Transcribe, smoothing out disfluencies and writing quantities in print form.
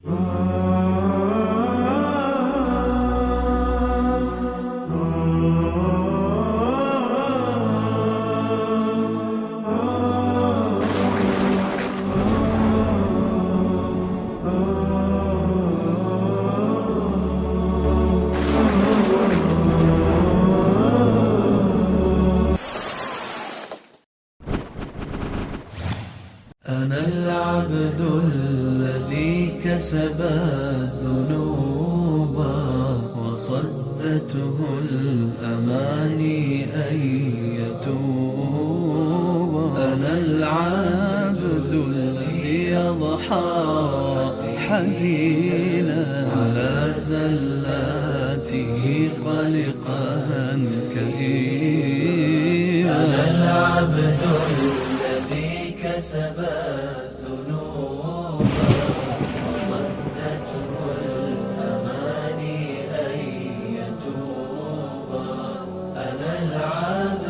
أنا العبد الذي كسب الذنوب وصدته الأماني أن يتوب. أنا العبد الذي يضحى حزينا على زلاته قلقا كئيبا. أنا العبد الذي كسب الذنوب وصدته الأماني أن يتوب. أنا العبد